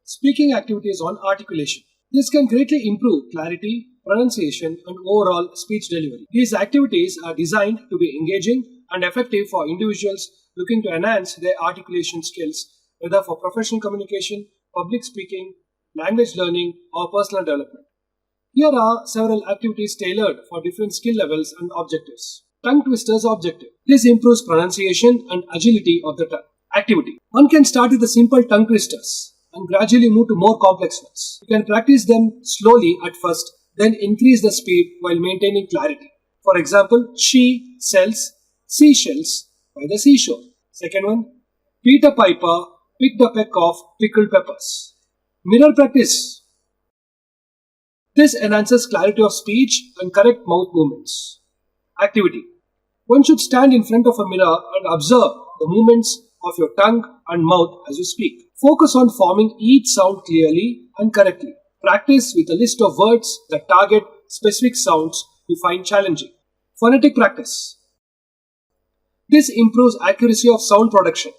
Speaking activities on articulation. This can greatly improve clarity, pronunciation, and overall speech delivery. These activities are designed to be engaging and effective for individuals looking to enhance their articulation skills, whether for professional communication, public speaking, language learning, or personal development. Here are several activities tailored for different skill levels and objectives. Tongue twisters objective. This improves pronunciation and agility of the tongue. Activity. One can start with the simple tongue twisters and gradually move to more complex ones. You can practice them slowly at first, then increase the speed while maintaining clarity. For example, she sells seashells by the seashore. Second one, Peter Piper picked a peck of pickled peppers. Mirror practice. This enhances clarity of speech and correct mouth movements. Activity. One should stand in front of a mirror and observe the movements of your tongue and mouth as you speak. Focus on forming each sound clearly and correctly. Practice with a list of words that target specific sounds you find challenging. Phonetic practice. This improves accuracy of sound production.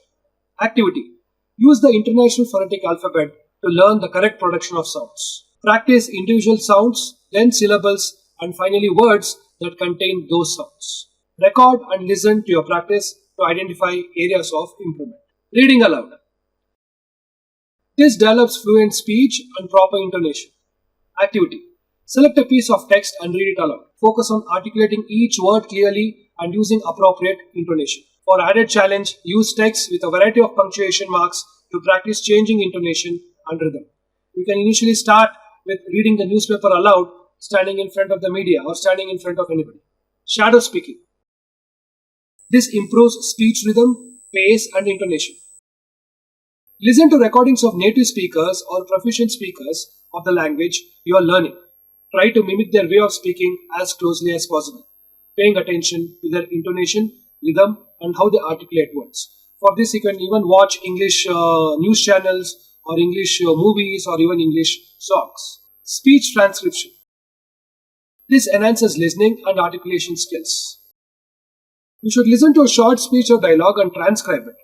Activity. Use the International Phonetic Alphabet to learn the correct production of sounds. Practice individual sounds, then syllables, and finally words that contain those sounds. Record and listen to your practice to identify areas of improvement. Reading aloud. This develops fluent speech and proper intonation. Activity. Select a piece of text and read it aloud. Focus on articulating each word clearly and using appropriate intonation. For added challenge, use text with a variety of punctuation marks to practice changing intonation and rhythm. You can initially start with reading the newspaper aloud, standing in front of the media or standing in front of anybody. Shadow speaking. This improves speech rhythm, pace, and intonation. Listen to recordings of native speakers or proficient speakers of the language you are learning. Try to mimic their way of speaking as closely as possible, paying attention to their intonation, rhythm, and how they articulate words. For this, you can even watch English news channels or English movies or even English songs. Speech transcription. This enhances listening and articulation skills. You should listen to a short speech or dialogue and transcribe it.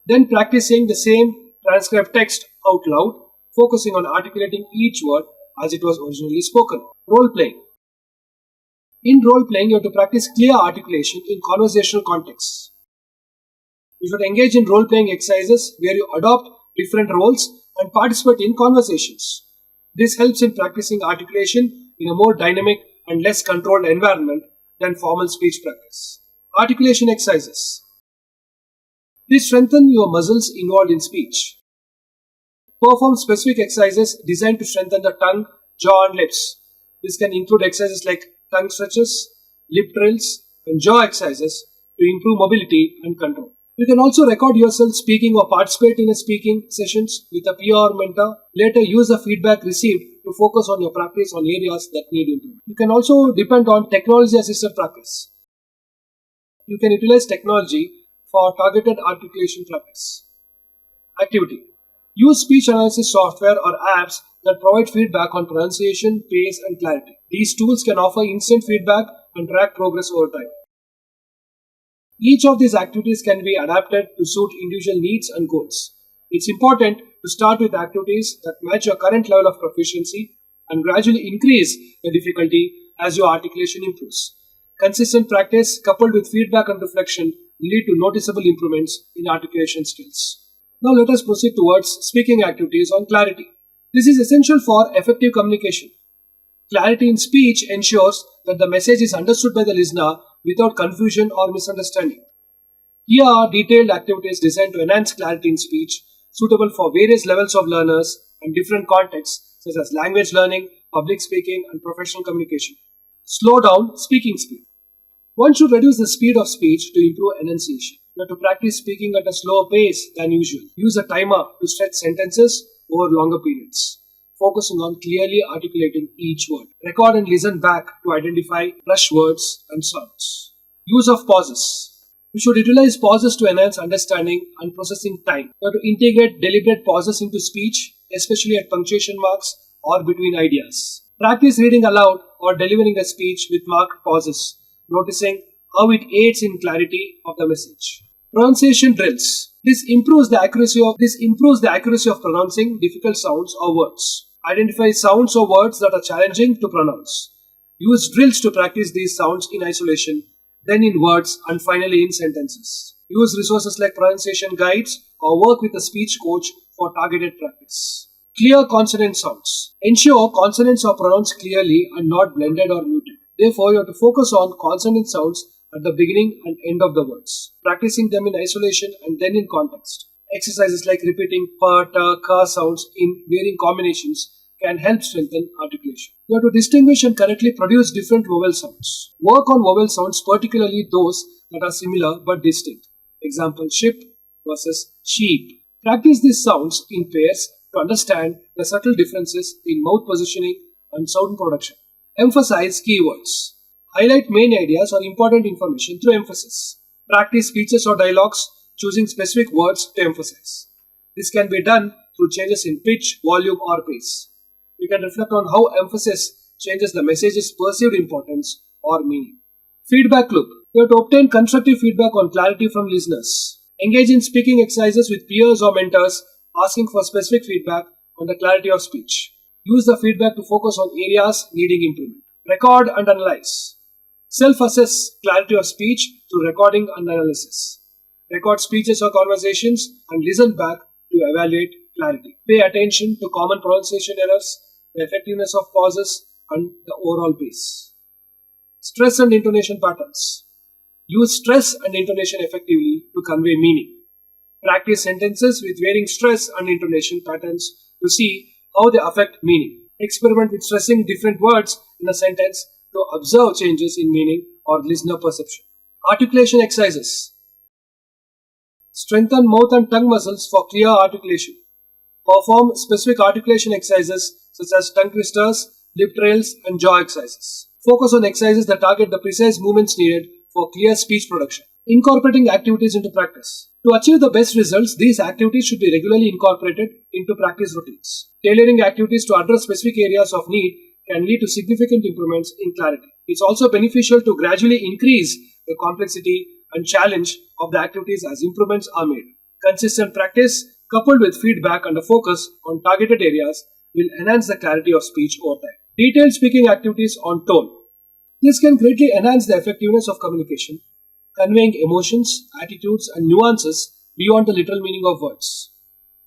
Then practice saying the same transcribed text out loud, focusing on articulating each word as it was originally spoken. Role playing. In role playing, you have to practice clear articulation in conversational contexts. You should engage in role playing exercises where you adopt different roles and participate in conversations. This helps in practicing articulation in a more dynamic and less controlled environment than formal speech practice. Articulation exercises. These strengthen your muscles involved in speech. Perform specific exercises designed to strengthen the tongue, jaw, and lips. This can include exercises like tongue stretches, lip drills, and jaw exercises to improve mobility and control. You can also record yourself speaking or participate in a speaking sessions with a peer or mentor. Later, use the feedback received to focus on your practice on areas that need improvement. You can also depend on technology-assisted practice. You can utilize technology for targeted articulation practice. Activity. Use speech analysis software or apps that provide feedback on pronunciation, pace, and clarity. These tools can offer instant feedback and track progress over time. Each of these activities can be adapted to suit individual needs and goals. It's important to start with activities that match your current level of proficiency and gradually increase the difficulty as your articulation improves. Consistent practice coupled with feedback and reflection will lead to noticeable improvements in articulation skills. Now let us proceed towards speaking activities on clarity. This is essential for effective communication. Clarity in speech ensures that the message is understood by the listener without confusion or misunderstanding. Here are detailed activities designed to enhance clarity in speech, suitable for various levels of learners and different contexts such as language learning, public speaking, and professional communication. Slow down speaking speed. One should reduce the speed of speech to improve enunciation. You have to practice speaking at a slower pace than usual. Use a timer to stretch sentences over longer periods, focusing on clearly articulating each word. Record and listen back to identify rush words and sounds. Use of pauses. You should utilize pauses to enhance understanding and processing time. You have to integrate deliberate pauses into speech, especially at punctuation marks or between ideas. Practice reading aloud or delivering a speech with marked pauses, noticing how it aids in clarity of the message. Pronunciation drills. This improves the accuracy of pronouncing difficult sounds or words. Identify sounds or words that are challenging to pronounce. Use drills to practice these sounds in isolation, then in words, and finally in sentences. Use resources like pronunciation guides or work with a speech coach for targeted practice. Clear consonant sounds. Ensure consonants are pronounced clearly and not blended or muted. Therefore, you have to focus on consonant sounds at the beginning and end of the words, practicing them in isolation and then in context. Exercises like repeating pa, ta, ka sounds in varying combinations can help strengthen articulation. You have to distinguish and correctly produce different vowel sounds. Work on vowel sounds, particularly those that are similar but distinct. Example, ship versus sheep. Practice these sounds in pairs to understand the subtle differences in mouth positioning and sound production. Emphasize keywords. Highlight main ideas or important information through emphasis. Practice speeches or dialogues, choosing specific words to emphasize. This can be done through changes in pitch, volume, or pace. You can reflect on how emphasis changes the message's perceived importance or meaning. Feedback loop. You have to obtain constructive feedback on clarity from listeners. Engage in speaking exercises with peers or mentors, asking for specific feedback on the clarity of speech. Use the feedback to focus on areas needing improvement. Record and analyze. Self-assess clarity of speech through recording and analysis. Record speeches or conversations and listen back to evaluate clarity. Pay attention to common pronunciation errors, the effectiveness of pauses, and the overall pace. Stress and intonation patterns. Use stress and intonation effectively to convey meaning. Practice sentences with varying stress and intonation patterns to see how they affect meaning. Experiment with stressing different words in a sentence to observe changes in meaning or listener perception. Articulation exercises. Strengthen mouth and tongue muscles for clear articulation. Perform specific articulation exercises such as tongue twisters, lip trails, and jaw exercises. Focus on exercises that target the precise movements needed for clear speech production. Incorporating activities into practice. To achieve the best results, these activities should be regularly incorporated into practice routines. Tailoring activities to address specific areas of need can lead to significant improvements in clarity. It's also beneficial to gradually increase the complexity and challenge of the activities as improvements are made. Consistent practice, coupled with feedback and a focus on targeted areas, will enhance the clarity of speech over time. Detailed speaking activities on tone. This can greatly enhance the effectiveness of communication, conveying emotions, attitudes, and nuances beyond the literal meaning of words.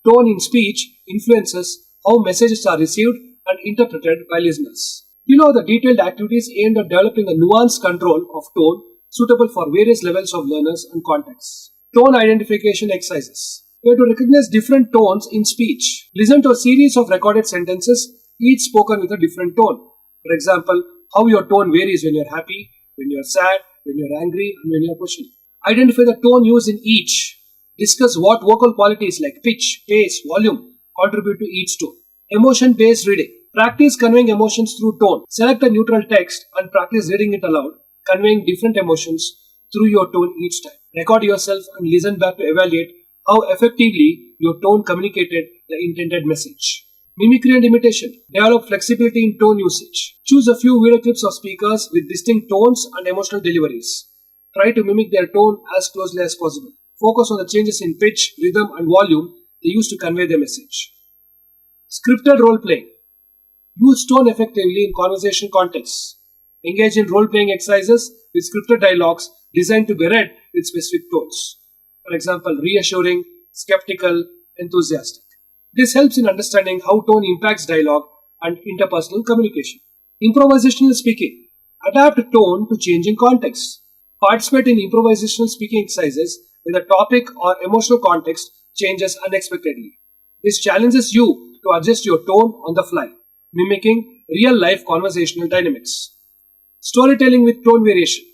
Tone in speech influences how messages are received and interpreted by listeners. Below are the detailed activities aimed at developing a nuanced control of tone suitable for various levels of learners and contexts. Tone identification exercises. You have to recognize different tones in speech. Listen to a series of recorded sentences, each spoken with a different tone. For example, how your tone varies when you're happy, when you're sad, when you're angry, and when you're questioning. Identify the tone used in each. Discuss what vocal qualities like pitch, pace, volume contribute to each tone. Emotion-based reading. Practice conveying emotions through tone. Select a neutral text and practice reading it aloud, conveying different emotions through your tone each time. Record yourself and listen back to evaluate how effectively your tone communicated the intended message. Mimicry and imitation. Develop flexibility in tone usage. Choose a few video clips of speakers with distinct tones and emotional deliveries. Try to mimic their tone as closely as possible. Focus on the changes in pitch, rhythm, and volume they use to convey their message. Scripted role playing. Use tone effectively in conversation contexts. Engage in role playing exercises with scripted dialogues designed to be read with specific tones. For example, reassuring, skeptical, enthusiastic. This helps in understanding how tone impacts dialogue and interpersonal communication. Improvisational speaking. Adapt tone to changing contexts. Participate in improvisational speaking exercises when the topic or emotional context changes unexpectedly. This challenges you to adjust your tone on the fly, mimicking real-life conversational dynamics. Storytelling with tone variation.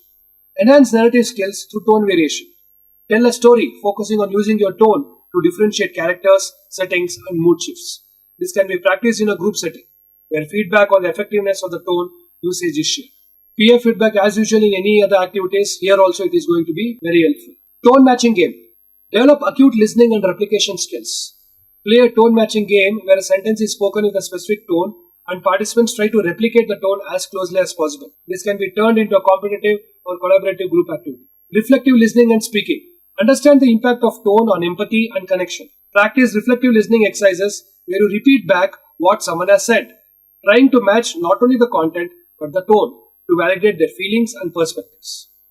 Enhance narrative skills through tone variation. Tell a story focusing on using your tone to differentiate characters, settings, and mood shifts. This can be practiced in a group setting, where feedback on the effectiveness of the tone usage is shared. Peer feedback, as usual in any other activities, here also it is going to be very helpful. Tone matching game. Develop acute listening and replication skills. Play a tone matching game where a sentence is spoken with a specific tone and participants try to replicate the tone as closely as possible. This can be turned into a competitive or collaborative group activity. Reflective listening and speaking. Understand the impact of tone on empathy and connection. Practice reflective listening exercises where you repeat back what someone has said, trying to match not only the content but the tone to validate their feelings and perspectives.